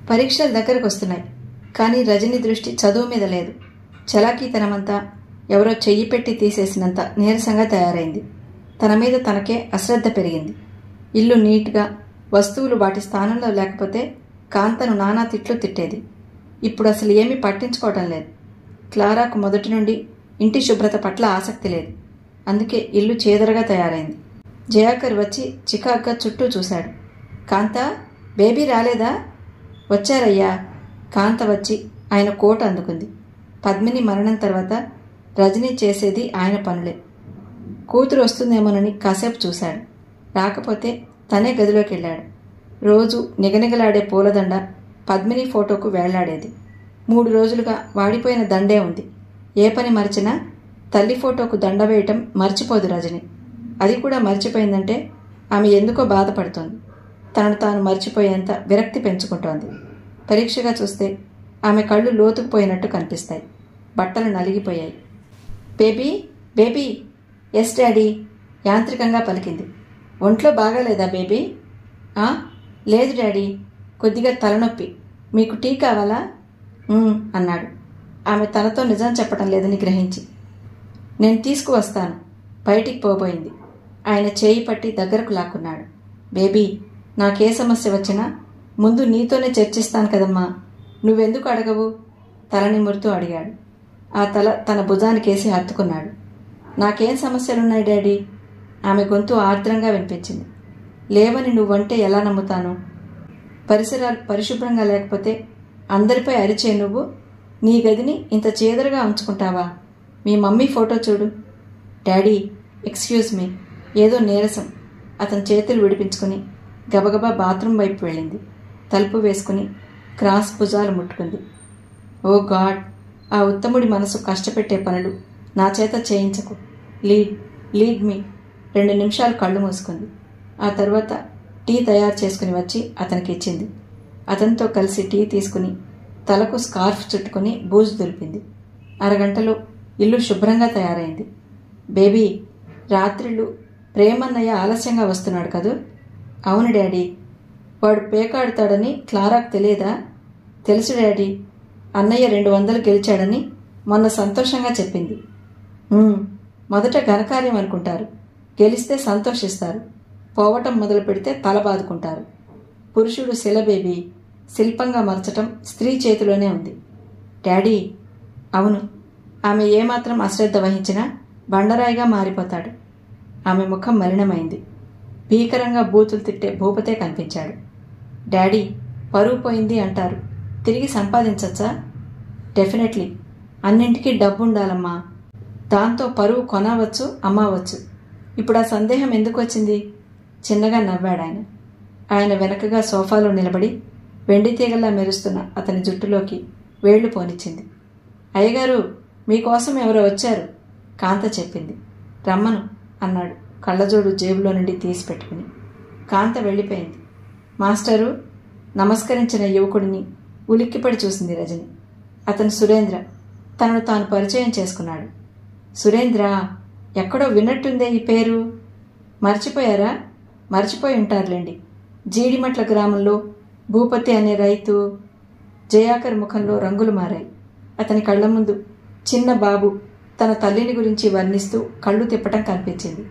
పరీక్షలు దగ్గరకు వస్తున్నాయి. కానీ రజని దృష్టి చదువు మీద లేదు. చలాకీతనమంతా ఎవరో చెయ్యి పెట్టి తీసేసినంత నీరసంగా తయారైంది. తన మీద తనకే అశ్రద్ధ పెరిగింది. ఇల్లు నీట్గా, వస్తువులు వాటి స్థానంలో లేకపోతే కాంతను నానా తిట్లు తిట్టేది. ఇప్పుడు అసలు ఏమీ పట్టించుకోవటం లేదు. క్లారాకు మొదటి నుండి ఇంటి శుభ్రత పట్ల ఆసక్తి లేదు. అందుకే ఇల్లు చేదరగా తయారైంది. జయాకర్ వచ్చి చికాగ్గా చుట్టూ చూశాడు. కాంత, బేబీ రాలేదా? వచ్చారయ్యా. కాంత వచ్చి ఆయన కోట్ అందుకుంది. పద్మిని మరణం తర్వాత రజనీ చేసేది ఆయన పనులే. కూతురు వస్తుందేమోనని కాసేపు చూశాడు. రాకపోతే తనే గదిలోకి వెళ్ళాడు. రోజు నిగనిగలాడే పూలదండ పద్మిని ఫోటోకు వేళ్లాడేది. 3 రోజులుగా వాడిపోయిన దండే ఉంది. ఏ పని మరిచినా తల్లి ఫోటోకు దండ వేయటం మర్చిపోదు రజని. అది కూడా మర్చిపోయిందంటే ఆమె ఎందుకో బాధపడుతోంది. తనను తాను మర్చిపోయేంత విరక్తి పెంచుకుంటోంది. పరీక్షగా చూస్తే ఆమె కళ్ళు లోతుకుపోయినట్టు కనిపిస్తాయి. బట్టలు నలిగిపోయాయి. Baby, baby. ఎస్ డాడీ, యాంత్రికంగా పలికింది. ఒంట్లో బాగాలేదా బేబీ? లేదు డాడీ, కొద్దిగా తలనొప్పి. మీకు టీ కావాలా? అన్నాడు. ఆమె తనతో నిజం చెప్పడం లేదని గ్రహించి. నేను తీసుకువస్తాను. బయటికి పోబోయింది. ఆయన చేయి పట్టి దగ్గరకు లాక్కున్నాడు. బేబీ, నాకే సమస్య వచ్చినా ముందు నీతోనే చర్చిస్తాను కదమ్మా, నువ్వెందుకు అడగవు? తల నిమురుతూ అడిగాడు. ఆ తల తన భుజానికేసి హత్తుకున్నాడు. నాకేం సమస్యలున్నాయి డాడీ? ఆమె గొంతు ఆర్ద్రంగా వినిపించింది. లేవని నువ్వంటే ఎలా నమ్ముతాను? పరిసరాలు పరిశుభ్రంగా లేకపోతే అందరిపై అరిచే నువ్వు నీ గదిని ఇంత చేదరగా ఉంచుకుంటావా? మీ మమ్మీ ఫోటో చూడు. Daddy, excuse me. ఏదో నీరసం. అతని చేతులు విడిపించుకుని గబగబా బాత్రూం వైపు వెళ్ళింది. తలుపు వేసుకుని క్రాస్ భుజాలు ముట్టుకుంది. ఓ గాడ్, ఆ ఉత్తముడి మనసు కష్టపెట్టే పనులు నా చేత చేయించకు. Lead me. 2 నిమిషాలు కళ్ళు మూసుకుంది. ఆ తర్వాత టీ తయారు చేసుకుని వచ్చి అతనికి ఇచ్చింది. అతనితో కలిసి టీ తీసుకుని తలకు స్కార్ఫ్ చుట్టుకుని బూజు దులిపింది. అరగంటలో ఇల్లు శుభ్రంగా తయారైంది. బేబీ, రాత్రిళ్ళు ప్రేమన్నయ్య ఆలస్యంగా వస్తున్నాడు కదూ? అవును డాడీ. వాడు పేకాడుతాడని క్లారాకు తెలియదా? తెలుసు డాడీ. అన్నయ్య 200 గెలిచాడని మొన్న సంతోషంగా చెప్పింది. మొదట ఘనకార్యం అనుకుంటారు. గెలిస్తే సంతోషిస్తారు. పోవటం మొదలు పెడితే తల బాదుకుంటారు. పురుషుడు శిల బేబీ. శిల్పంగా మలచటం స్త్రీ చేతిలోనే ఉంది. డాడీ. అవును. ఆమె ఏమాత్రం అశ్రద్ధ వహించినా బండరాయిగా మారిపోతాడు. ఆమె ముఖం మలినమైంది. భీకరంగా బూతులు తిట్టే భూపతే కనిపించాడు. డాడీ, పరువు పోయింది అంటారు. తిరిగి సంపాదించచ్చా? డెఫినెట్లీ. అన్నింటికీ డబ్బు ఉండాలమ్మా. దాంతో పరువు కొనవచ్చు, అమ్మవచ్చు. ఇప్పుడు ఆ సందేహం ఎందుకు వచ్చింది? చిన్నగా నవ్వాడాయన. ఆయన వెనకగా సోఫాలో నిలబడి వెండి తీగల్లా మెరుస్తున్న అతని జుట్టులోకి వేళ్లు పోనిచ్చింది. అయ్యగారు, మీకోసం ఎవరో వచ్చారు, కాంత చెప్పింది. రమ్మను అన్నాడు కళ్ళజోడు జేబులో నుండి తీసి పెట్టుకుని. కాంత వెళ్ళిపోయింది. మాస్టరు, నమస్కరించిన యువకుడిని ఉలిక్కిపడి చూసింది రజని. అతను సురేంద్ర. తనను తాను పరిచయం చేసుకున్నాడు. సురేంద్ర, ఎక్కడో విన్నట్టుందే ఈ పేరు. మర్చిపోయారా? మర్చిపోయి ఉంటారులేండి. జీడిమట్ల గ్రామంలో భూపతి అనే రైతు. జయాకర్ ముఖంలో రంగులు మారాయి. అతని కళ్ల ముందు చిన్న బాబు తన తల్లిని గురించి వర్ణిస్తూ కళ్ళు తిప్పటం కనిపించింది.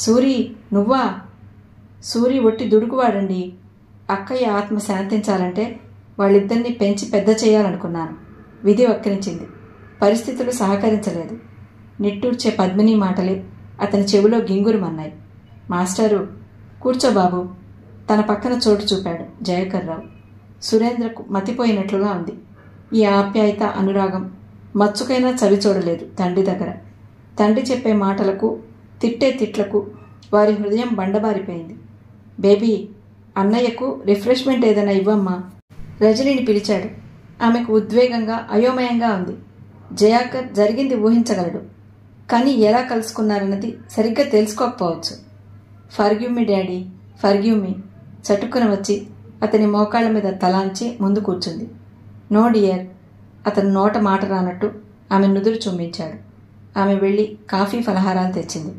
సూరి, నువ్వా? సూరి ఒట్టి దుడుకువాడండి. అక్కయ్య ఆత్మ శాంతించాలంటే వాళ్ళిద్దరినీ పెంచి పెద్ద చేయాలనుకున్నాను. విధి వక్రించింది. పరిస్థితులు సహకరించలేదు. నిట్టూర్చే పద్మిని మాటలే అతని చెవిలో గింగురుమన్నాయి. మాస్టారు, కూర్చోబాబు. తన పక్కన చోటు చూపాడు జయకర్రావు. సురేంద్రకు మతిపోయినట్లుగా ఉంది. ఈ ఆప్యాయత, అనురాగం మచ్చుకైనా చవి చూడలేదు తండ్రి దగ్గర. తండ్రి చెప్పే మాటలకు, తిట్టే తిట్లకు వారి హృదయం బండబారిపోయింది. బేబీ, అన్నయ్యకు రిఫ్రెష్మెంట్ ఏదైనా ఇవ్వమ్మా. రజనిని పిలిచాడు. ఆమెకు ఉద్వేగంగా, అయోమయంగా ఉంది. జయాకర్ జరిగింది ఊహించగలడు. కానీ ఎలా కలుసుకున్నారన్నది సరిగ్గా తెలుసుకోకపోవచ్చు. ఫర్గ్యూ మీ డాడీ, ఫర్గ్యూ మీ. చటుక్కున వచ్చి అతని మోకాళ్ల మీద తలాంచి ముందు కూర్చుంది. No dear. అతను నోట మాట రానట్టు ఆమె నుదురు చుంబించాడు. ఆమె వెళ్ళి కాఫీ ఫలహారాలు తెచ్చింది.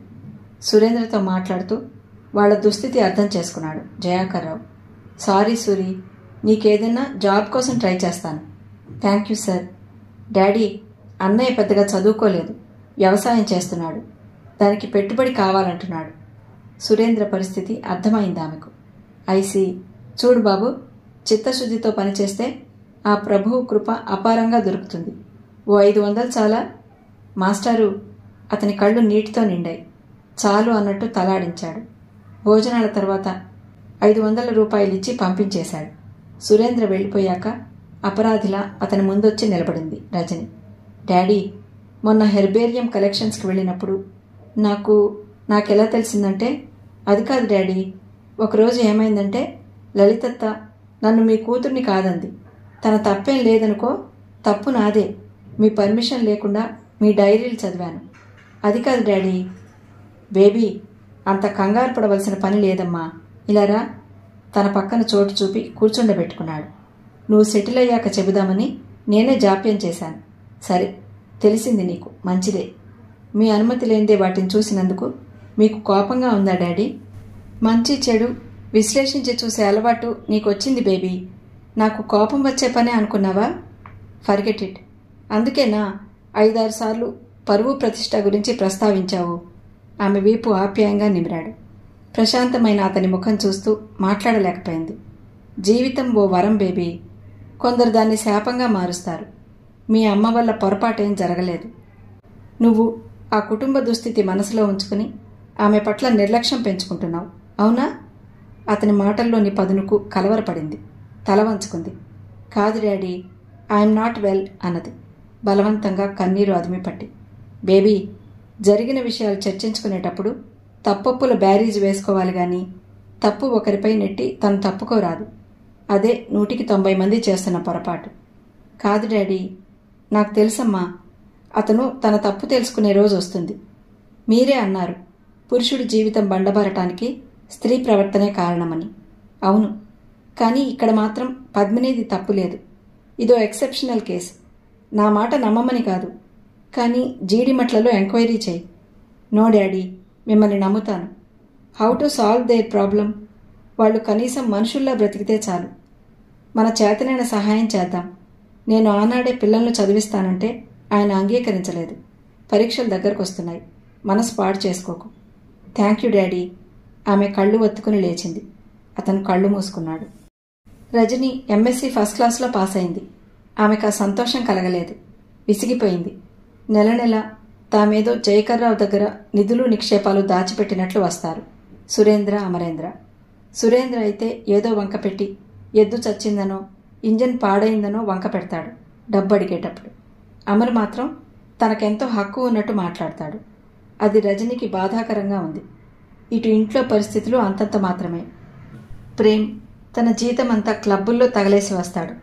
సురేంద్రతో మాట్లాడుతూ వాళ్ల దుస్థితి అర్థం చేసుకున్నాడు జయాకర్రావు. సారీ సూరి, నీకేదైనా జాబ్ కోసం ట్రై చేస్తాను. Thank you sir. డాడీ, అన్నయ్య పెద్దగా చదువుకోలేదు, వ్యవసాయం చేస్తున్నాడు, దానికి పెట్టుబడి కావాలంటున్నాడు. సురేంద్ర పరిస్థితి అర్థమైంది ఆమెకు. ఐసి, చూడు బాబు, చిత్తశుద్ధితో పనిచేస్తే ఆ ప్రభువు కృప అపారంగా దొరుకుతుంది. ఓ 500 చాలా? మాస్టారు, అతని కళ్ళు నీటితో నిండాయి. చాలు అన్నట్టు తలాడించాడు. భోజనాల తర్వాత 500 రూపాయలిచ్చి పంపించేశాడు. సురేంద్ర వెళ్ళిపోయాక అపరాధిలా అతని ముందొచ్చి నిలబడింది రజని. డాడీ, మొన్న హెర్బేరియం కలెక్షన్స్కి వెళ్ళినప్పుడు నాకెలా తెలిసిందంటే, అది కాదు డాడీ, ఒకరోజు ఏమైందంటే లలితత్త నన్ను మీ కూతుర్ని కాదంది. తన తప్పేం లేదనుకో, తప్పు నాదే. మీ పర్మిషన్ లేకుండా మీ డైరీలు చదివాను. అది కాదు డాడీ. బేబీ, అంత కంగారు పడవలసిన పని లేదమ్మా. ఇలారా. తన పక్కన చోటు చూపి కూర్చుండబెట్టుకున్నాడు. నువ్వు సెటిల్ అయ్యాక చెబుదామని నేనే జాప్యం చేశాను. సరే, తెలిసింది నీకు, మంచిదే. మీ అనుమతి లేనిదే వాటిని చూసినందుకు మీకు కోపంగా ఉందా డాడీ? మంచి చెడు విశ్లేషించి చూసే అలవాటు నీకొచ్చింది బేబీ. నాకు కోపం వచ్చే పనే అనుకున్నావా? Forget it. అందుకేనా 5-6 సార్లు పరువు ప్రతిష్ట గురించి ప్రస్తావించావు? ఆమె వీపు ఆప్యాయంగా నిమిరాడు. ప్రశాంతమైన అతని ముఖం చూస్తూ మాట్లాడలేకపోయింది. జీవితం ఓ వరం బేబీ. కొందరు దాన్ని శాపంగా మారుస్తారు. మీ అమ్మ వల్ల పొరపాటేం జరగలేదు. నువ్వు ఆ కుటుంబ దుస్థితి మనసులో ఉంచుకుని ఆమె పట్ల నిర్లక్ష్యం పెంచుకుంటున్నావు, అవునా? అతని మాటల్లోని పదునుకు కలవరపడింది. తల వంచుకుంది. కాదు డాడీ, ఐఎమ్ నాట్ వెల్ అన్నది బలవంతంగా కన్నీరు అదిమిపట్టి. బేబీ, జరిగిన విషయాలు చర్చించుకునేటప్పుడు తప్పొప్పుల బ్యారీజ్ వేసుకోవాలి గాని తప్పు ఒకరిపై నెట్టి తను తప్పుకోరాదు. అదే 100-90 మంది చేస్తున్న పొరపాటు. కాదు డాడీ, నాకు తెలుసమ్మా. అతను తన తప్పు తెలుసుకునే రోజు వస్తుంది. మీరే అన్నారు పురుషుడి జీవితం బండబారటానికి స్త్రీ ప్రవర్తనే కారణమని. అవును, కానీ ఇక్కడ మాత్రం పద్మినిది తప్పు లేదు. ఇదో ఎక్సెప్షనల్ కేసు. నా మాట నమ్మమని కాదు, కానీ జీడిమట్లలో ఎంక్వైరీ చేయి. నో డాడీ, మిమ్మల్ని నమ్ముతాను. How to solve there problem? వాళ్ళు కనీసం మనుషుల్లా బ్రతికితే చాలు. మన చేతనైన సహాయం చేద్దాం. నేను ఆనాడే పిల్లలను చదివిస్తానంటే ఆయన అంగీకరించలేదు. పరీక్షలు దగ్గరకు వస్తున్నాయి, మనసు పాడు చేసుకోకు. Thank you daddy. ఆమె కళ్ళు ఒత్తుకుని లేచింది. అతను కళ్ళు మూసుకున్నాడు. రజని ఎంఎస్సీ ఫస్ట్ క్లాస్లో పాస్ అయింది. ఆమెకు ఆ సంతోషం కలగలేదు. విసిగిపోయింది. నెల నెల తామేదో జయకర్రావు దగ్గర నిధులు నిక్షేపాలు దాచిపెట్టినట్లు వస్తారు సురేంద్ర, అమరేంద్ర. సురేంద్ర అయితే ఏదో వంక పెట్టి ఎద్దు చచ్చిందనో ఇంజన్ పాడైందనో వంక పెడతాడు డబ్బు అడిగేటప్పుడు. అమర్ మాత్రం తనకెంతో హక్కు ఉన్నట్టు మాట్లాడతాడు. అది రజనికి బాధాకరంగా ఉంది. ఇటు ఇంట్లో పరిస్థితులు అంతంత మాత్రమే. ప్రేమ్ తన జీతం అంతా క్లబ్బుల్లో తగలేసి వస్తాడు.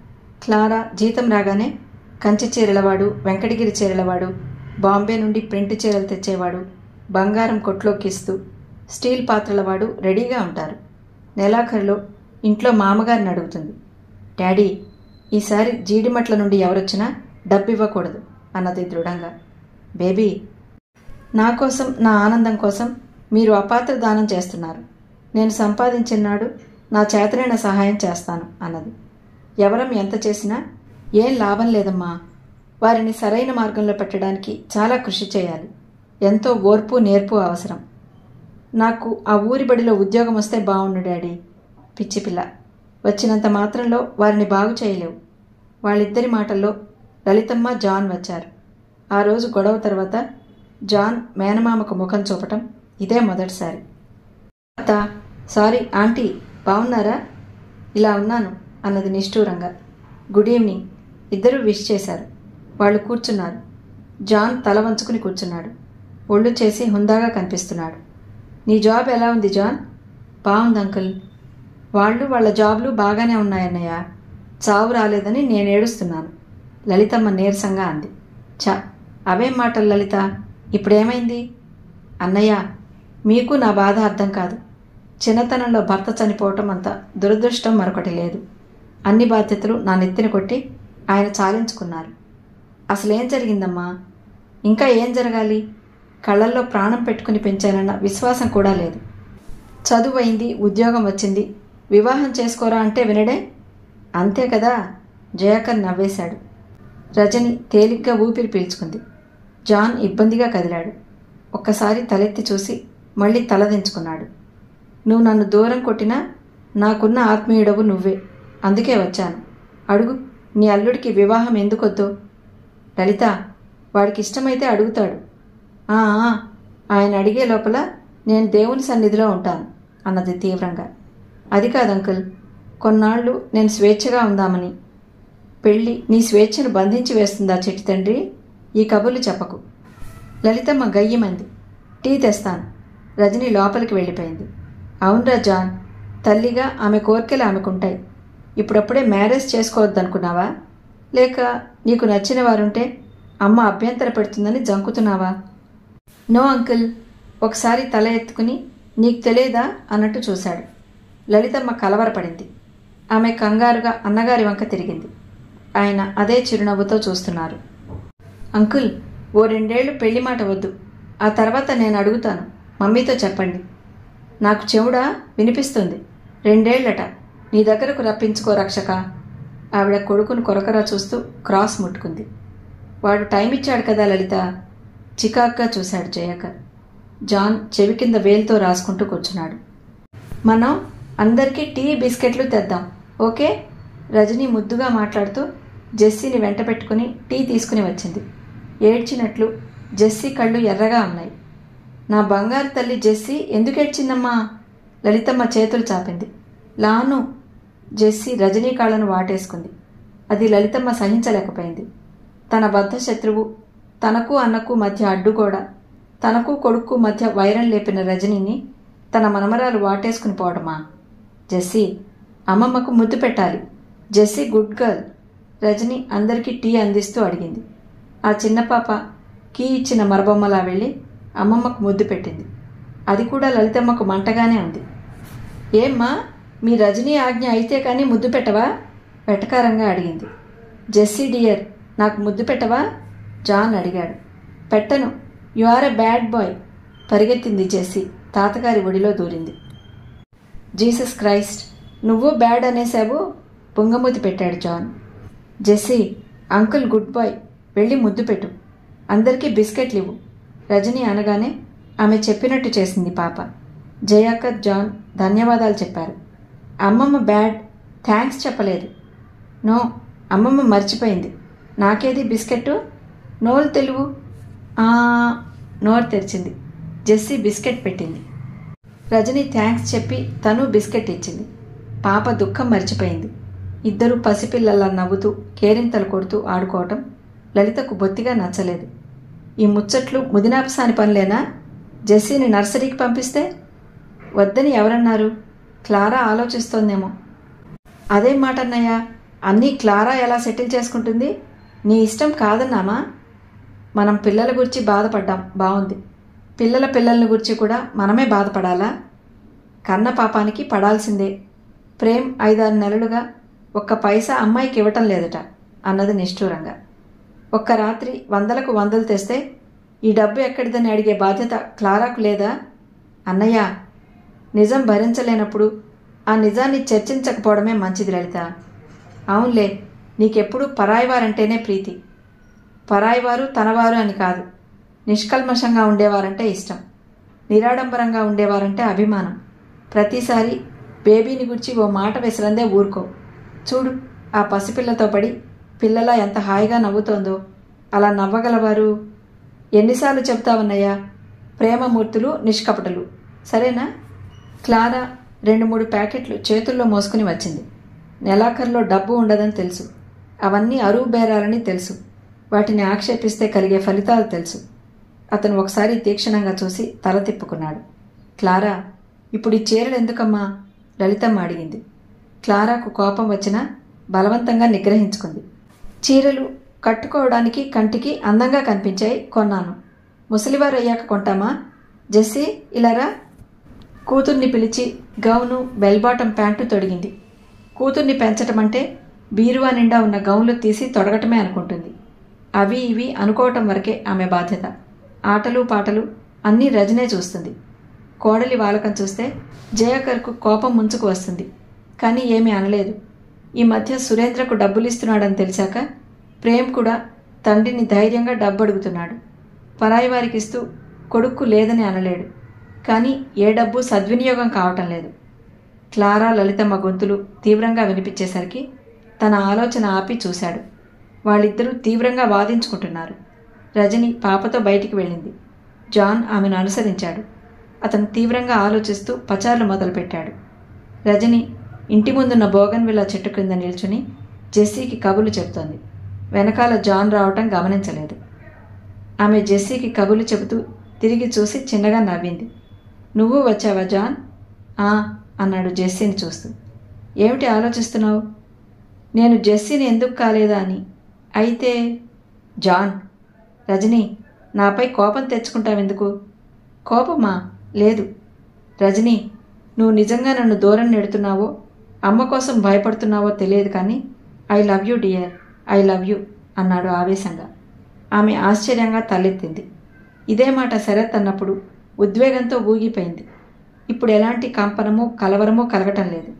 క్లారా జీతం రాగానే కంచి చీరలవాడు, వెంకటగిరి చీరలవాడు, బాంబే నుండి ప్రింట్ చీరలు తెచ్చేవాడు, బంగారం కొట్లోకిస్తూ స్టీల్ పాత్రలవాడు రెడీగా ఉంటారు. నెలాఖరులో ఇంట్లో మామగారిని అడుగుతుంది. డాడీ, ఈసారి జీడిమట్ల నుండి ఎవరొచ్చినా డబ్బు ఇవ్వకూడదు అన్నది దృఢంగా. బేబీ, నా కోసం, నా ఆనందం కోసం మీరు అపాత్ర దానం చేస్తున్నారు. నేను సంపాదించిన నాడు నా చేతనైన సహాయం చేస్తాను అన్నది. ఎవరం ఎంత చేసినా ఏం లాభం లేదమ్మా. వారిని సరైన మార్గంలో పెట్టడానికి చాలా కృషి చేయాలి. ఎంతో ఓర్పు నేర్పు అవసరం. నాకు ఆ ఊరి బడిలో ఉద్యోగం వస్తే బాగుండు డాడీ. పిచ్చిపిల్ల, వచ్చినంత మాత్రంలో వారిని బాగు చేయలేవు. వాళ్ళిద్దరి మాటల్లో లలితమ్మ, జాన్ వచ్చారు. ఆ రోజు గొడవ తర్వాత జాన్ మేనమామకు ముఖం చూపటం ఇదే మొదటిసారి. అత్త, సారీ ఆంటీ, బాగున్నారా? ఇలా ఉన్నాను అన్నది నిష్ఠూరంగా. Good evening. ఇద్దరూ విష్ చేశారు. వాళ్ళు కూర్చున్నారు. జాన్ తల వంచుకుని కూర్చున్నాడు. ఒళ్ళు చేసి హుందాగా కనిపిస్తున్నాడు. నీ జాబ్ ఎలా ఉంది జాన్? బాగుంది అంకుల్. వాళ్ళు వాళ్ళ జాబ్లు బాగానే ఉన్నాయన్నయ్య. చావు రాలేదని నేను ఏడుస్తున్నాను లలితమ్మ నీరసంగా అంది. ఛ, అవేం మాటలు లలిత, ఇప్పుడేమైంది? అన్నయ్య, మీకు నా బాధ అర్థం కాదు. చిన్నతనంలో భర్త చనిపోవటం అంత దురదృష్టం మరొకటి లేదు. అన్ని బాధ్యతలు నా నెత్తిన కొట్టి ఆయన చాలించుకున్నారు. అసలేం జరిగిందమ్మా? ఇంకా ఏం జరగాలి? కళ్ళల్లో ప్రాణం పెట్టుకుని పెంచానన్న విశ్వాసం కూడా లేదు. చదువు అయింది, ఉద్యోగం వచ్చింది, వివాహం చేసుకోరా అంటే వినడే. అంతే కదా, జయాకర్ నవ్వేశాడు. రజని తేలిగ్గా ఊపిరి పీల్చుకుంది. జాన్ ఇబ్బందిగా కదిలాడు. ఒక్కసారి తలెత్తి చూసి మళ్ళీ తలదించుకున్నాడు. నువ్వు నన్ను దూరం కొట్టినా నాకున్న ఆత్మీయుడవు నువ్వే, అందుకే వచ్చాను. అడుగు, నీ అల్లుడికి వివాహం ఎందుకొద్దు? లలిత, వాడికి ఇష్టమైతే అడుగుతాడు. ఆయన అడిగే లోపల నేను దేవుని సన్నిధిలో ఉంటాను అన్నది తీవ్రంగా. అది కాదు అంకుల్, కొన్నాళ్ళు నేను స్వేచ్ఛగా ఉందామని. పెళ్ళి నీ స్వేచ్ఛను బంధించి వేస్తుందా చెట్టి తండ్రి? ఈ కబుర్లు చెప్పకు. లలితమ్మ గయ్యమంది. టీ తెస్తాను. రజని లోపలికి వెళ్ళిపోయింది. అవునరా జాన్, తల్లిగా ఆమె కోరికలు ఆమెకుంటాయి. ఇప్పుడప్పుడే మ్యారేజ్ చేసుకోవద్దనుకున్నావా? లేక నీకు నచ్చిన వారుంటే అమ్మ అభ్యంతర పెడుతుందని జంకుతున్నావా? No uncle. ఒకసారి తల ఎత్తుకుని నీకు తెలియదా అన్నట్టు చూశాడు. లలితమ్మ కలవరపడింది. ఆమె కంగారుగా అన్నగారి వంక తిరిగింది. ఆయన అదే చిరునవ్వుతో చూస్తున్నారు. అంకుల్, ఓ 2 ఏళ్లు పెళ్లి మాట వద్దు. ఆ తర్వాత నేను అడుగుతాను. మమ్మీతో చెప్పండి. నాకు చెవుడా వినిపిస్తుంది. 2 ఏళ్లట. నీ దగ్గరకు రప్పించుకో రక్షక. ఆవిడ కొడుకును కొరకరా చూస్తూ క్రాస్ ముట్టుకుంది. వాడు టైం ఇచ్చాడు కదా లలిత. చికాక్గా చూశాడు జయాకర్. జాన్ చెవి కింద వేలుతో రాసుకుంటూ కూర్చున్నాడు. మనం అందరికీ టీ బిస్కెట్లు తెద్దాం, ఓకే? రజని ముద్దుగా మాట్లాడుతూ జెస్సీని వెంట పెట్టుకుని టీ తీసుకుని వచ్చింది. ఏడ్చినట్లు జెస్సీ కళ్ళు ఎర్రగా ఉన్నాయి. నా బంగారు తల్లి జెస్సీ ఎందుకు ఏడ్చిందమ్మా? లలితమ్మ చేతులు చాపింది. లాను. జెస్సీ రజనీ కాళ్లను వాటేసుకుంది. అది లలితమ్మ సహించలేకపోయింది. తన బద్ధ శత్రువు, తనకు అన్నకు మధ్య అడ్డుగోడ, తనకు కొడుకు మధ్య వైరం లేపిన రజనీని తన మనమరాలు వాటేసుకుని పోవడమా? జెస్సీ, అమ్మమ్మకు ముద్దు పెట్టాలి. Jessie good girl. రజని అందరికీ టీ అందిస్తూ అడిగింది. ఆ చిన్న పాప కీ ఇచ్చిన మరబొమ్మలా వెళ్ళి అమ్మమ్మకు ముద్దు పెట్టింది. అది కూడా లలితమ్మకు మంటగానే ఉంది. ఏమ్మా, మీ రజనీ ఆజ్ఞ అయితే కానీ ముద్దు పెట్టవా? వెటకారంగా అడిగింది. జెస్సీ డియర్, నాకు ముద్దు పెట్టవా? జాన్ అడిగాడు. పెట్టను. You are a bad boy. పరిగెత్తింది జెస్సీ. తాతగారి ఒడిలో దూరింది. జీసస్ క్రైస్ట్, నువ్వు బ్యాడ్ అనేసావు. పొంగమూతి పెట్టాడు John. Jessie, uncle good boy, వెళ్ళి ముద్దు పెట్టు. అందరికీ బిస్కెట్లు ఇవ్వు. రజని అనగానే ఆమె చెప్పినట్టు చేసింది పాప. జయాకర్, జాన్ ధన్యవాదాలు చెప్పారు. అమ్మమ్మ బ్యాడ్, థ్యాంక్స్ చెప్పలేదు. నో, అమ్మమ్మ మర్చిపోయింది. నాకేది బిస్కెట్టు? నోరు తెలుగు. నోరు తెరిచింది. జెస్సీ బిస్కెట్ పెట్టింది. రజని థ్యాంక్స్ చెప్పి తను బిస్కెట్ ఇచ్చింది. పాప దుఃఖం మర్చిపోయింది. ఇద్దరూ పసిపిల్లల్లా నవ్వుతూ కేరింతలు కొడుతూ ఆడుకోవటం లలితకు బొత్తిగా నచ్చలేదు. ఈ ముచ్చట్లు ముదినాపసాని పనులేనా? జెస్సీని నర్సరీకి పంపిస్తే? వద్దని ఎవరన్నారు? క్లారా ఆలోచిస్తోందేమో. అదేం మాట అన్నయ్యా, అన్నీ క్లారా ఎలా సెటిల్ చేసుకుంటుంది? నీ ఇష్టం కాదన్నామా? మనం పిల్లల గురించి బాధపడ్డాం, బాగుంది. పిల్లల్ని గురించి కూడా మనమే బాధపడాలా? కన్న పాపానికి పడాల్సిందే. ప్రేమ్ 5-6 నెలలుగా ఒక్క పైసా అమ్మాయికి ఇవ్వటం లేదట అన్నది నిష్ఠూరంగా. ఒక్క రాత్రి 100కు 100 తెస్తే ఈ డబ్బు ఎక్కడిదని అడిగే బాధ్యత క్లారాకు లేదా? అన్నయ్య, నిజం భరించలేనప్పుడు ఆ నిజాన్ని చర్చించకపోవడమే మంచిది లలిత. అవునులే, నీకెప్పుడు పరాయివారంటేనే ప్రీతి. పరాయివారు తనవారు అని కాదు. నిష్కల్మషంగా ఉండేవారంటే ఇష్టం. నిరాడంబరంగా ఉండేవారంటే అభిమానం. ప్రతిసారి బేబీని గురించి ఓ మాట విసరందే ఊరుకో. చూడు, ఆ పసిపిల్లతో పడి పిల్లలా ఎంత హాయిగా నవ్వుతోందో. అలా నవ్వగలవారు? ఎన్నిసార్లు చెప్తావన్నయ్యా? ప్రేమమూర్తులు, నిష్కపటులు. సరేనా? క్లారా 2-3 ప్యాకెట్లు చేతుల్లో మోసుకుని వచ్చింది. నెలాఖరులో డబ్బు ఉండదని తెలుసు. అవన్నీ అరువు బేరాలని తెలుసు. వాటిని ఆక్షేపిస్తే కలిగే ఫలితాలు తెలుసు. అతను ఒకసారి తీక్షణంగా చూసి తల తిప్పుకున్నాడు. క్లారా, ఇప్పుడు ఈ చీరలు ఎందుకమ్మా? లలితమ్మ అడిగింది. క్లారాకు కోపం వచ్చినా బలవంతంగా నిగ్రహించుకుంది. చీరలు కట్టుకోవడానికి కంటికి అందంగా కనిపించాయి, కొన్నాను. ముసలివారు అయ్యాక కొంటామా? జెస్సీ, ఇలారా. కూతుర్ని పిలిచి గౌను, బెల్ బాటం ప్యాంటు తొడిగింది. కూతుర్ని పెంచటం అంటే బీరువా నిండా ఉన్న గౌన్లు తీసి తొడగటమే అనుకుంటుంది. అవి ఇవి అనుకోవటం వరకే ఆమె బాధ్యత. ఆటలు పాటలు అన్నీ రజనే చూస్తుంది. కోడలి వాలకం చూస్తే జయాకర్కు కోపం ముంచుకు వస్తుంది. కానీ ఏమీ అనలేదు. ఈ మధ్య సురేంద్రకు డబ్బులిస్తున్నాడని తెలిసాక ప్రేమ్ కూడా తండ్రిని ధైర్యంగా డబ్బు అడుగుతున్నాడు. పరాయి వారికి ఇస్తూ కొడుక్కు లేదని అనలేడు. కానీ ఏ డబ్బు సద్వినియోగం కావటం లేదు. క్లారా, లలితమ్మ గొంతులు తీవ్రంగా వినిపించేసరికి తన ఆలోచన ఆపి చూశాడు. వాళ్ళిద్దరూ తీవ్రంగా వాదించుకుంటున్నారు. రజని పాపతో బయటికి వెళ్ళింది. జాన్ ఆమెను అనుసరించాడు. అతను తీవ్రంగా ఆలోచిస్తూ పచార్లు మొదలుపెట్టాడు. రజని ఇంటి ముందున్న బోగన్విల్లా చెట్టు క్రింద నిల్చుని జెస్సీకి కబుర్లు చెబుతోంది. వెనకాల జాన్ రావటం గమనించలేదు. ఆమె జెస్సీకి కబుర్లు చెబుతూ తిరిగి చూసి చిన్నగా నవ్వింది. నువ్వు వచ్చావా జాన్? ఆ అన్నాడు జెస్సీని చూస్తూ. ఏమిటి ఆలోచిస్తున్నావు? నేను జెస్సీని ఎందుకు కాలేదా అని. అయితే జాన్, రజని నాపై కోపం తెచ్చుకుంటావెందుకు? కోపమా? లేదు. రజని, నువ్వు నిజంగా నన్ను దూరం నెడుతున్నావో అమ్మ కోసం భయపడుతున్నావో తెలియదు, కానీ I love you dear, I love you అన్నాడు ఆవేశంగా. ఆమె ఆశ్చర్యంగా తలెత్తింది. ఇదే మాట శరత్ అన్నప్పుడు ఉద్వేగంతో ఊగిపోయింది. ఇప్పుడు ఎలాంటి కంపనమో కలవరమో కలగటం లేదు.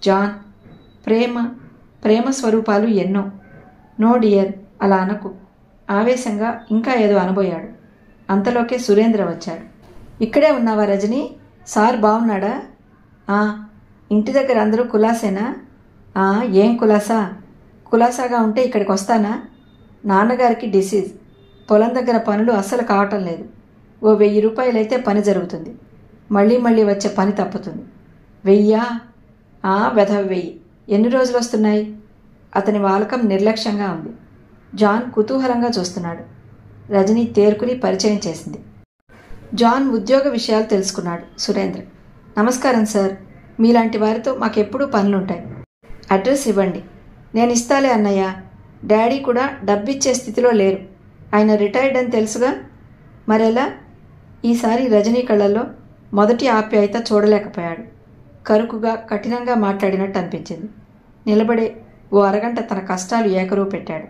జాన్, ప్రేమ స్వరూపాలు ఎన్నో. నో డియర్, అలా అనకు. ఆవేశంగా ఇంకా ఏదో అనబోయాడు. అంతలోకే సురేంద్ర వచ్చాడు. ఇక్కడే ఉన్నావా రజని? సార్ బాగున్నాడా? ఇంటి దగ్గర అందరూ కులాసేనా? ఏం కులాసా? కులాసాగా ఉంటే ఇక్కడికి వస్తానా? నాన్నగారికి డిసీజ్. పొలం దగ్గర పనులు అస్సలు కావటం లేదు. ఓ 1000 రూపాయలైతే పని జరుగుతుంది. మళ్ళీ వచ్చే పని తప్పుతుంది. 1000? వెధవ 1000. ఎన్ని రోజులు వస్తున్నాయి? అతని వాలకం నిర్లక్ష్యంగా ఉంది. జాన్ కుతూహలంగా చూస్తున్నాడు. రజని తేరుకుని పరిచయం చేసింది. జాన్ ఉద్యోగ విషయాలు తెలుసుకున్నాడు. సురేంద్ర, నమస్కారం సార్, మీలాంటి వారితో మాకెప్పుడూ పనులుంటాయి. అడ్రస్ ఇవ్వండి. నేను ఇస్తాలే అన్నయ్య. డాడీ కూడా డబ్బిచ్చే స్థితిలో లేరు. ఆయన రిటైర్డ్ అని తెలుసుగా. మరెలా? ఈసారి రజనీ కళ్ళల్లో మొదటి ఆప్యాయత చూడలేకపోయాడు. కరుకుగా, కఠినంగా మాట్లాడినట్టు అనిపించింది. నిలబడే ఓ అరగంట తన కష్టాలు ఏకరువు పెట్టాడు.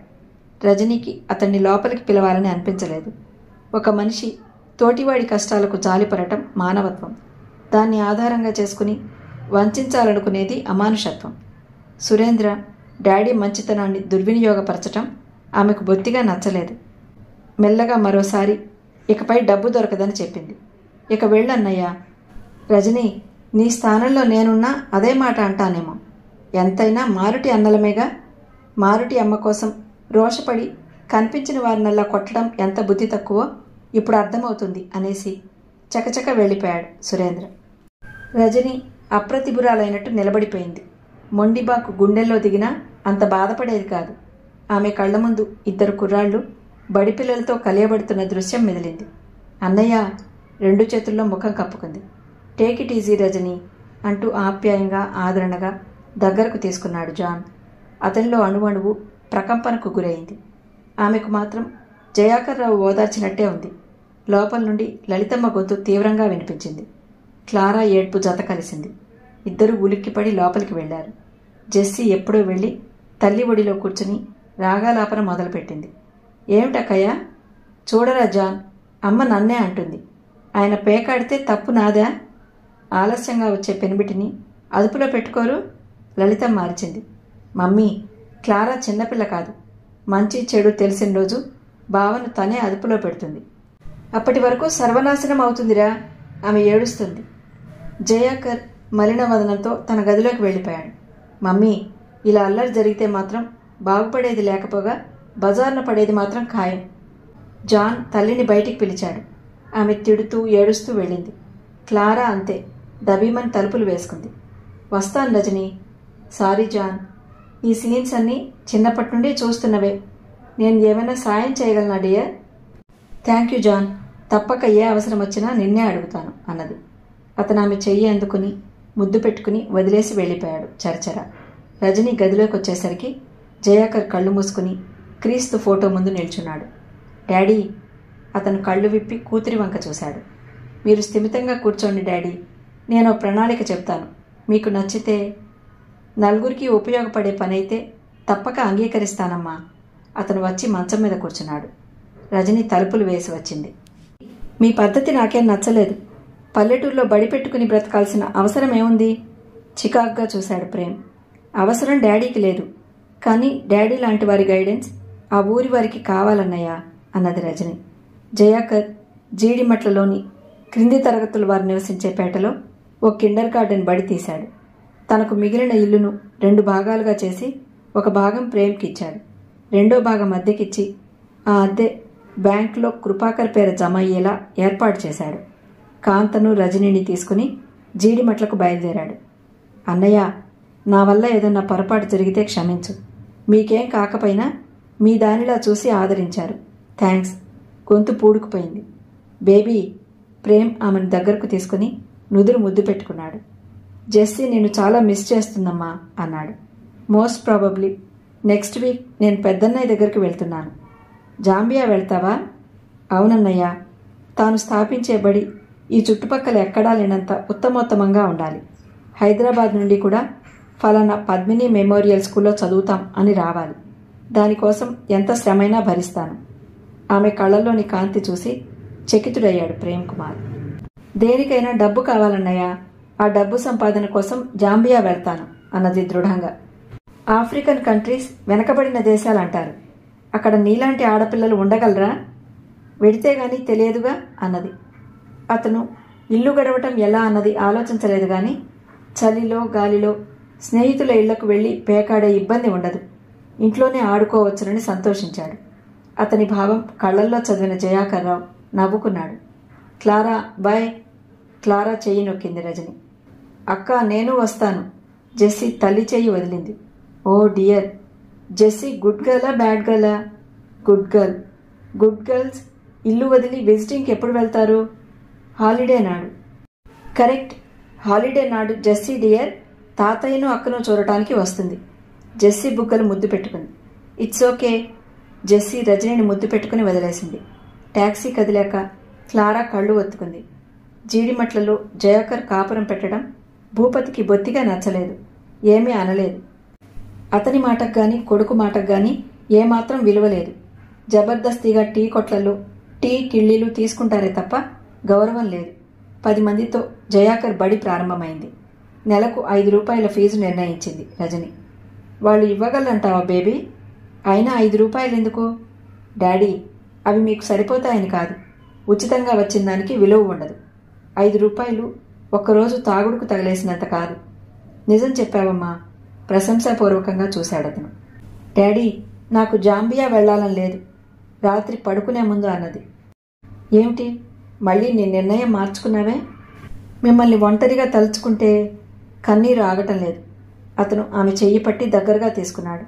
రజనీకి అతన్ని లోపలికి పిలవాలని అనిపించలేదు. ఒక మనిషి తోటివాడి కష్టాలకు జాలిపడటం మానవత్వం. దాన్ని ఆధారంగా చేసుకుని వంచాలనుకునేది అమానుషత్వం. సురేంద్ర డాడీ మంచితనాన్ని దుర్వినియోగపరచటం ఆమెకు బొత్తిగా నచ్చలేదు. మెల్లగా మరోసారి ఇకపై డబ్బు దొరకదని చెప్పింది. ఇక వెళ్ళన్నయ్యా. రజని, నీ స్థానంలో నేనున్నా అదే మాట అంటానేమో. ఎంతైనా మారుటి అన్నలమేగా. మారుటి అమ్మ కోసం రోషపడి కనిపించిన వారినల్లా కొట్టడం ఎంత బుద్ధి తక్కువో ఇప్పుడు అర్థమవుతుంది అనేసి చకచక వెళ్ళిపోయాడు సురేంద్ర. రజని అప్రతిభురాలైనట్టు నిలబడిపోయింది. మొండిబాకు గుండెల్లో దిగినా అంత బాధపడేది కాదు. ఆమె కళ్ల ముందు 2 కుర్రాళ్ళు బడిపిల్లలతో కలియబడుతున్న దృశ్యం మెదిలింది. అన్నయ్య 2 చేతుల్లో ముఖం కప్పుకుంది. టేక్ ఇట్ ఈజీ రజని అంటూ ఆప్యాయంగా, ఆదరణగా దగ్గరకు తీసుకున్నాడు జాన్. అతనిలో అణువణువు ప్రకంపనకు గురైంది. ఆమెకు మాత్రం జయాకర్రావు ఓదార్చినట్టే ఉంది. లోపల నుండి లలితమ్మ గొంతు తీవ్రంగా వినిపించింది. క్లారా ఏడ్పు జత కలిసింది. ఇద్దరూ ఉలిక్కిపడి లోపలికి వెళ్లారు. జెస్సీ ఎప్పుడో వెళ్ళి తల్లి ఒడిలో కూర్చుని రాగాలాపన మొదలుపెట్టింది. ఏమిటక్కయ్యా? చూడరా జాన్, అమ్మ నన్నే అంటుంది. ఆయన పేకాడితే తప్పు నాదా? ఆలస్యంగా వచ్చే పెనిబిటిని అదుపులో పెట్టుకోరు? లలితమ్మ అరిచింది. మమ్మీ, క్లారా చిన్నపిల్ల కాదు. మంచి చెడు తెలిసిన రోజు బావను తనే అదుపులో పెడుతుంది. అప్పటి వరకు సర్వనాశనం అవుతుందిరా. ఆమె ఏడుస్తుంది. జయాకర్ మలిన వదనంతో తన గదిలోకి వెళ్ళిపోయాడు. మమ్మీ, ఇలా అల్లరి జరిగితే మాత్రం బాగుపడేది లేకపోగా బజార్న పడేది మాత్రం ఖాయం. జాన్ తల్లిని బయటికి పిలిచాడు. ఆమె తిడుతూ ఏడుస్తూ వెళ్ళింది. క్లారా అంతే, దబీమని తలుపులు వేసుకుంది. వస్తాను రజని. సారీ జాన్, ఈ సీన్స్ అన్నీ చిన్నప్పటి నుండి చూస్తున్నవే. నేను ఏమైనా సాయం చేయగలనా డియర్? థ్యాంక్ యూ జాన్, తప్పక ఏ అవసరం వచ్చినా నిన్నే అడుగుతాను అన్నది. అతను ఆమె చెయ్యి అందుకుని ముద్దు పెట్టుకుని వదిలేసి వెళ్ళిపోయాడు చరచర. రజని గదిలోకి వచ్చేసరికి జయాకర్ కళ్ళు మూసుకుని క్రీస్తు ఫోటో ముందు నిల్చున్నాడు. డాడీ. అతను కళ్ళు విప్పి కూతురి వంక చూశాడు. మీరు స్థిమితంగా కూర్చోండి డాడీ, నేను ప్రణాళిక చెప్తాను. మీకు నచ్చితే, నలుగురికి ఉపయోగపడే పనైతే తప్పక అంగీకరిస్తానమ్మా. అతను వచ్చి మంచం మీద కూర్చున్నాడు. రజని తలుపులు వేసి వచ్చింది. మీ పద్ధతి నాకేం నచ్చలేదు. పల్లెటూరులో బడి పెట్టుకుని బ్రతకాల్సిన అవసరం ఏముంది? చికాగ్గా చూశాడు ప్రేమ్. అవసరం డాడీకి లేదు, కానీ డాడీ లాంటి వారి గైడెన్స్ ఆ ఊరి వారికి కావాలన్నయ్యా అన్నది రజని. జయాకర్ జీడిమట్లలోని క్రింది తరగతుల వారు నివసించే పేటలో ఓ కిండర్ గార్డెన్ బడి తీశాడు. తనకు మిగిలిన ఇల్లును 2 భాగాలుగా చేసి ఒక భాగం ప్రేమ్కి ఇచ్చాడు. 2వ భాగం అద్దెకిచ్చి ఆ అద్దె బ్యాంకులో కృపాకర్ పేర జమ అయ్యేలా ఏర్పాటు చేశాడు. కాంతను రజనీని తీసుకుని జీడిమట్లకు బయలుదేరాడు. అన్నయ్య, నా వల్ల ఏదన్నా పొరపాటు జరిగితే క్షమించు. మీకేం కాకపోయినా మీ దానిలా చూసి ఆదరించారు. థ్యాంక్స్. గొంతు పూడుకుపోయింది. బేబీ, ప్రేమ్ ఆమెను దగ్గరకు తీసుకుని నుదురు ముద్దు పెట్టుకున్నాడు. జెస్సీ నేను చాలా మిస్ చేస్తుందమ్మా అన్నాడు. మోస్ట్ ప్రాబబ్లీ నెక్స్ట్ వీక్ నేను పెద్దన్నయ్య దగ్గరికి వెళ్తున్నాను. జాంబియా వెళ్తావా? అవునన్నయ్య. తాను స్థాపించే బడి ఈ చుట్టుపక్కల ఎక్కడా లేనంత ఉత్తమోత్తమంగా ఉండాలి. హైదరాబాద్ నుండి కూడా ఫలానా పద్మిని మెమోరియల్ స్కూల్లో చదువుతాం అని రావాలి. దానికోసం ఎంత శ్రమైనా భరిస్తాను. ఆమె కళ్ళల్లోని కాంతి చూసి చకితుడయ్యాడు ప్రేమ్ కుమార్. దేనికైనా డబ్బు కావాలన్నయ్య. ఆ డబ్బు సంపాదన కోసం జాంబియా వెళ్తాను అన్నది దృఢంగా. ఆఫ్రికన్ కంట్రీస్ వెనకబడిన దేశాలంటారు. అక్కడ నీలాంటి ఆడపిల్లలు ఉండగలరా? వెడితే గాని తెలియదుగా అన్నది. అతను ఇల్లు గడవటం ఎలా అన్నది ఆలోచించలేదు గాని చలిలో గాలిలో స్నేహితుల ఇళ్లకు వెళ్లి పేకాడే ఇబ్బంది ఉండదు, ఇంట్లోనే ఆడుకోవచ్చునని సంతోషించాడు. అతని భావం కళ్లల్లో చదివిన జయాకర్రావు నవ్వుకున్నాడు. Clara bye. క్లారా చెయ్యి నొక్కింది రజని. అక్క, నేను వస్తాను. జెస్సీ తల్లి చెయ్యి వదిలింది. Oh dear. జెస్సీ గుడ్ గర్లా బ్యాడ్ గర్లా? Good girl. గుడ్ గర్ల్స్ ఇల్లు వదిలి విజిటింగ్కి ఎప్పుడు వెళ్తారు? హాలిడే నాడు. కరెక్ట్. హాలిడే నాడు జెస్సీ డియర్ తాతయ్యను అక్కను చూడటానికి వస్తుంది. జెస్సీ బుగ్గలు ముద్దు పెట్టుకుంది. It's okay. జెస్సీ రజనీని ముద్దు పెట్టుకుని వదిలేసింది. ట్యాక్సీ కదిలాక క్లారా కళ్ళు ఒత్తుకుంది. జీడిమట్లలో జయాకర్ కాపురం పెట్టడం భూపతికి బొత్తిగా నచ్చలేదు. ఏమీ అనలేదు. అతని మాటకు గాని కొడుకు మాటకు గాని ఏమాత్రం విలువలేదు. జబర్దస్తిగా టీ కొట్లలో టీ కిళ్ళీలు తీసుకుంటారే తప్ప గౌరవం లేదు. 10 మందితో జయాకర్ బడి ప్రారంభమైంది. నెలకు 5 రూపాయల ఫీజు నిర్ణయించింది రజని. వాళ్ళు ఇవ్వగలంటావా బేబీ? అయినా 5 రూపాయలు ఎందుకు? డాడీ, అవి మీకు సరిపోతాయని కాదు. ఉచితంగా వచ్చిన దానికి విలువ ఉండదు. 5 రూపాయలు ఒక్కరోజు తాగుడుకు తగిలేసినంత కాదు. నిజం చెప్పావమ్మా. ప్రశంసాపూర్వకంగా చూశాడతను. డాడీ, నాకు జాంబియా వెళ్లాలని లేదు. రాత్రి పడుకునే ముందు అన్నది. ఏమిటి, మళ్ళీ నీ నిర్ణయం మార్చుకున్నావే? మిమ్మల్ని ఒంటరిగా తలుచుకుంటే కన్నీరు ఆగటం లేదు. అతను ఆమె చెయ్యి పట్టి దగ్గరగా తీసుకున్నాడు.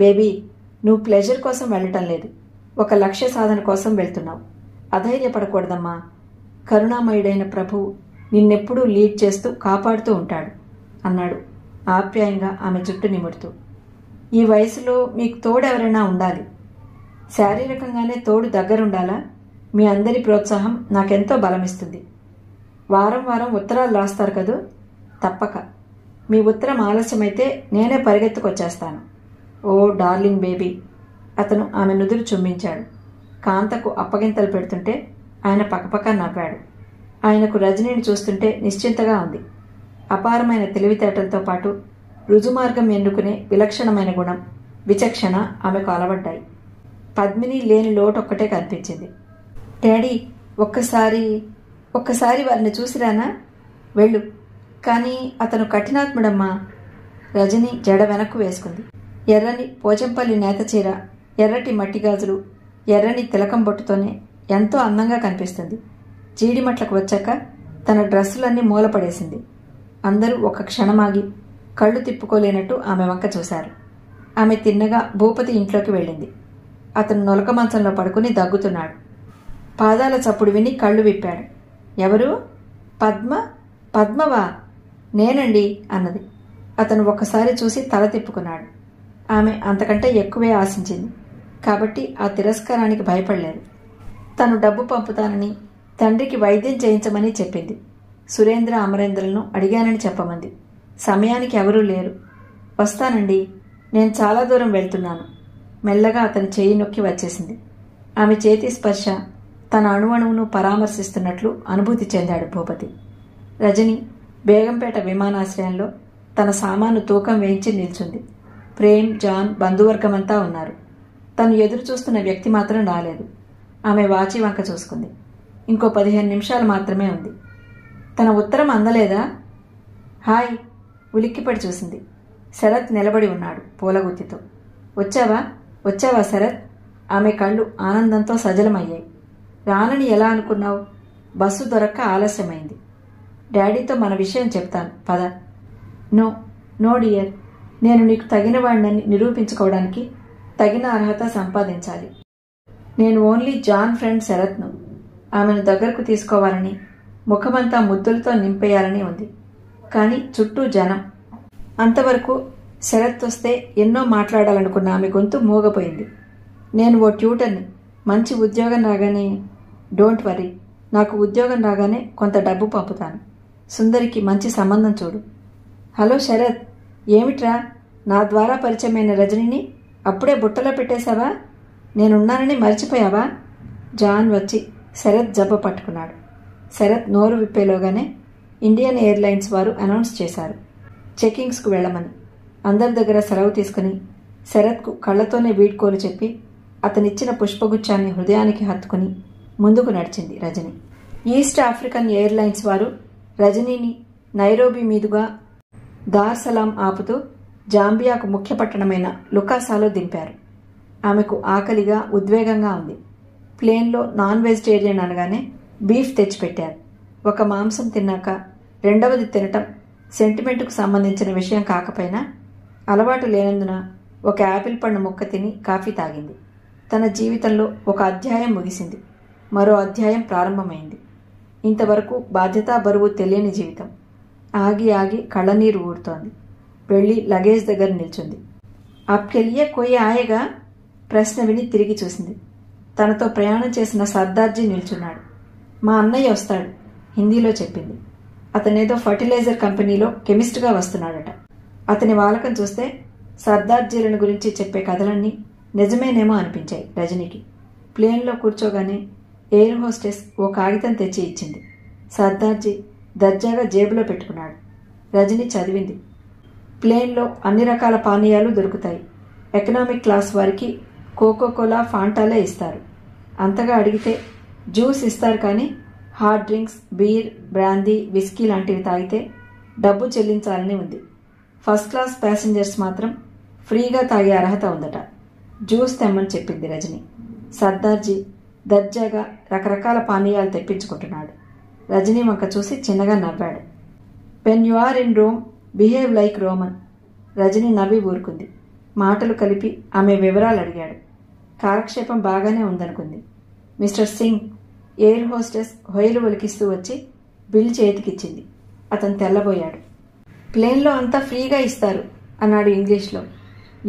బేబీ, నువ్వు ప్లెజర్ కోసం వెళ్ళటం లేదు, ఒక లక్ష్య సాధన కోసం వెళ్తున్నావు. అధైర్యపడకూడదమ్మా. కరుణామయుడైన ప్రభువు నిన్నెప్పుడూ లీడ్ చేస్తూ కాపాడుతూ ఉంటాడు అన్నాడు ఆప్యాయంగా ఆమె జుట్టు నిమురుతూ. ఈ వయసులో మీకు తోడెవరైనా ఉండాలి. శారీరకంగానే తోడు దగ్గరుండాలా? మీ అందరి ప్రోత్సాహం నాకెంతో బలమిస్తుంది. వారం వారం ఉత్తరాలు రాస్తారు కదూ? తప్పక. మీ ఉత్తరం ఆలస్యమైతే నేనే పరిగెత్తుకొచ్చేస్తాను. ఓ డార్లింగ్ బేబీ. అతను ఆమె నుదురు చుంబించాడు. కాంతకు అప్పగింతలు పెడుతుంటే ఆయన పక్కపక్క నవ్వాడు. ఆయనకు రజనీని చూస్తుంటే నిశ్చింతగా ఉంది. అపారమైన తెలివితేటలతో పాటు రుజుమార్గం ఎన్నుకునే విలక్షణమైన గుణం, విచక్షణ ఆమెకు అలవడ్డాయి. పద్మిని లేని లోటొక్కటే కనిపించింది. డాడీ, ఒక్కసారి వారిని చూసిరానా? వెళ్ళు. కానీ అతను కఠినాత్ముడమ్మా. రజని జడ వెనక్కు వేసుకుంది. ఎర్రని పోచంపల్లి నేతచీర, ఎర్రటి మట్టిగాజులు, ఎర్రని తిలకం బొట్టుతోనే ఎంతో అందంగా కనిపిస్తుంది. జీడిమట్లకు వచ్చాక తన డ్రెస్సులన్నీ మూలపడేసింది. అందరూ ఒక క్షణమాగి కళ్ళు తిప్పుకోలేనట్టు ఆమె వంక చూశారు. ఆమె తిన్నగా భూపతి ఇంట్లోకి వెళ్ళింది. అతను నొలక మంచంలో పడుకుని దగ్గుతున్నాడు. పాదాల చప్పుడు విని కళ్ళు విప్పాడు. ఎవరు? పద్మవా? నేనండి అన్నది. అతను ఒక్కసారి చూసి తల తిప్పుకున్నాడు. ఆమె అంతకంటే ఎక్కువే ఆశించింది కాబట్టి ఆ తిరస్కారానికి భయపడలేదు. తను డబ్బు పంపుతానని, తండ్రికి వైద్యం చేయించమని చెప్పింది. సురేంద్ర అమరేంద్రలను అడిగానని చెప్పమంది. సమయానికి ఎవరూ లేరు. వస్తానండి, నేను చాలా దూరం వెళ్తున్నాను. మెల్లగా అతని చేయి నొక్కి వచ్చేసింది. ఆమె చేతి స్పర్శ తన అణువణువును పరామర్శిస్తున్నట్లు అనుభూతి చెందాడు భూపతి. రజని బేగంపేట విమానాశ్రయంలో తన సామాను తూకం వేయించి నిల్చుంది. ప్రేమ్, జాన్, బంధువర్గమంతా ఉన్నారు. తను ఎదురు చూస్తున్న వ్యక్తి మాత్రం రాలేదు. ఆమె వాచి వంక చూసుకుంది. ఇంకో 15 నిమిషాలు మాత్రమే ఉంది. తన ఉత్తరం అందలేదా? హాయ్. ఉలిక్కిపడి చూసింది. శరత్ నిలబడి ఉన్నాడు పూలగుత్తితో. వచ్చావా శరత్? ఆమె కళ్ళు ఆనందంతో సజలమయ్యాయి. రానని ఎలా అనుకున్నావు? బస్సు దొరక్క ఆలస్యమైంది. డాడీతో మన విషయం చెప్తాను, పద. నో డియర్, నేను నీకు తగిన వాడినని నిరూపించుకోవడానికి తగిన అర్హత సంపాదించాలి. నేను ఓన్లీ జాన్ ఫ్రెండ్ శరత్ను. ఆమెను దగ్గరకు తీసుకోవాలని, ముఖమంతా ముద్దులతో నింపేయాలని ఉంది. కానీ చుట్టూ జనం. అంతవరకు శరత్ వస్తే ఎన్నో మాట్లాడాలనుకున్న ఆమె గొంతు మూగపోయింది. నేను ఓ ట్యూటర్ని. మంచి ఉద్యోగం రాగానే, డోంట్ వరీ, నాకు ఉద్యోగం రాగానే కొంత డబ్బు పంపుతాను. సుందరికి మంచి సంబంధం చూడు. హలో శరత్, ఏమిట్రా, నా ద్వారా పరిచయమైన రజనిని అప్పుడే బుట్టలో పెట్టేశావా? నేనున్నానని మర్చిపోయావా? జాన్ వచ్చి శరత్ జబ్బ పట్టుకున్నాడు. శరత్ నోరు విప్పేలోగానే ఇండియన్ ఎయిర్లైన్స్ వారు అనౌన్స్ చేశారు చెకింగ్స్కు వెళ్ళమని. అందరి దగ్గర సెలవు తీసుకుని శరత్కు కళ్లతోనే వీడ్కోలు చెప్పి అతనిచ్చిన పుష్పగుచ్చాన్ని హృదయానికి హత్తుకుని ముందుకు నడిచింది రజని. ఈస్ట్ ఆఫ్రికన్ ఎయిర్లైన్స్ వారు రజనీని నైరోబీ మీదుగా దార్ సలాం ఆపుతూ జాంబియాకు ముఖ్య పట్టణమైన లుకాసాలో దింపారు. ఆమెకు ఆకలిగా, ఉద్వేగంగా ఉంది. ప్లేన్లో నాన్ వెజిటేరియన్ అనగానే బీఫ్ తెచ్చిపెట్టారు. ఒక మాంసం తిన్నాక రెండవది తినటం సెంటిమెంటుకు సంబంధించిన విషయం కాకపోయినా అలవాటు లేనందున ఒక యాపిల్ పండు ముక్క తిని కాఫీ తాగింది. తన జీవితంలో ఒక అధ్యాయం ముగిసింది. మరో అధ్యాయం ప్రారంభమైంది. ఇంతవరకు బాధ్యతా బరువు తెలియని జీవితం. ఆగి ఆగి కళ్ళనీరు ఊరుతోంది. వెళ్ళి లగేజ్ దగ్గర నిల్చుంది. అప్కెలియే కోయి ఆయేగా? ప్రశ్న విని తిరిగి చూసింది. తనతో ప్రయాణం చేసిన సర్దార్జీ నిల్చున్నాడు. మా అన్నయ్య వస్తాడు, హిందీలో చెప్పింది. అతనేదో ఫర్టిలైజర్ కంపెనీలో కెమిస్ట్గా వస్తున్నాడట. అతని వాలకం చూస్తే సర్దార్జీలను గురించి చెప్పే కథలన్నీ నిజమేనేమో అనిపించాయి రజనీకి. ప్లేన్లో కూర్చోగానే ఎయిర్ హోస్టెస్ ఓ కాగితం తెచ్చి ఇచ్చింది. సర్దార్జీ దర్జాగా జేబులో పెట్టుకున్నాడు. రజని చదివింది. ప్లేన్లో అన్ని రకాల పానీయాలు దొరుకుతాయి. ఎకనామిక్ క్లాస్ వారికి కోకోకోలా, ఫాంటాలే ఇస్తారు. అంతగా అడిగితే జ్యూస్ ఇస్తారు, కానీ hard drinks, beer, brandy, whisky లాంటివి తాగితే డబ్బు చెల్లించాలని ఉంది. ఫస్ట్ క్లాస్ ప్యాసింజర్స్ మాత్రం ఫ్రీగా తాగే అర్హత ఉందట. జ్యూస్ తెమ్మని చెప్పింది రజని. సర్దార్జీ దర్జాగా రకరకాల పానీయాలు తెప్పించుకుంటున్నాడు. రజనీ వంక చూసి చిన్నగా నవ్వాడు. When you are in Rome, behave like Roman. Rajani నవ్వి ఊరుకుంది. మాటలు కలిపి ఆమె వివరాలు అడిగాడు. కాలక్షేపం బాగానే ఉందనుకుంది. మిస్టర్ సింగ్, ఎయిర్ హోస్టెస్ హొయలు ఒలికిస్తూ వచ్చి బిల్ చేతికిచ్చింది. అతను తెల్లబోయాడు. ప్లేన్లో అంతా ఫ్రీగా ఇస్తారు అన్నాడు ఇంగ్లీష్లో.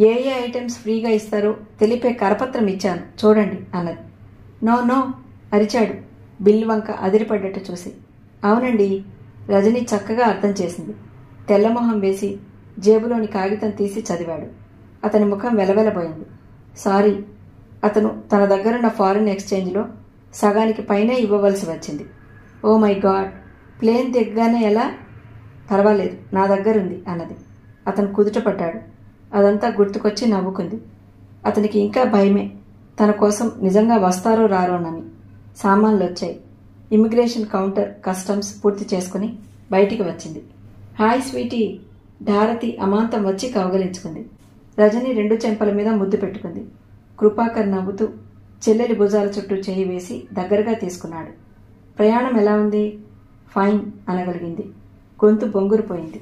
ఏ ఐటమ్స్ ఫ్రీగా ఇస్తారో తెలిపే కరపత్రం ఇచ్చాను, చూడండి అన్నది. నో అరిచాడు బిల్ వంక అదిరిపడ్డట్టు చూసి. అవునండి, రజని చక్కగా అర్థం చేసింది. తెల్లమొహం వేసి జేబులోని కాగితం తీసి చదివాడు. అతని ముఖం వెలవెలబోయింది. సారీ, అతను తన దగ్గరున్న ఫారిన్ ఎక్స్చేంజ్లో సగానికి పైనే ఇవ్వవలసి వచ్చింది. ఓ మై గాడ్, ప్లేన్ దిగ్గానే ఎలా? పర్వాలేదు, నా దగ్గరుంది అన్నది. అతను కుదుటపడ్డాడు. అదంతా గుర్తుకొచ్చి నవ్వుకుంది. అతనికి ఇంకా భయమే, తన కోసం నిజంగా వస్తారో రారోనని. సామాన్లు వచ్చాయి. ఇమిగ్రేషన్ కౌంటర్, కస్టమ్స్ పూర్తి చేసుకుని బయటికి వచ్చింది. హాయ్ స్వీటీ, భారతి అమాంతం వచ్చి కౌగలించుకుంది. రజని 2 చెంపల మీద ముద్దు పెట్టుకుంది. కృపాకర్ నవ్వుతూ చెల్లెలి భుజాల చుట్టూ చేయి వేసి దగ్గరగా తీసుకున్నాడు. ప్రయాణం ఎలా ఉంది? ఫైన్ అనగలిగింది. గొంతు బొంగురుపోయింది.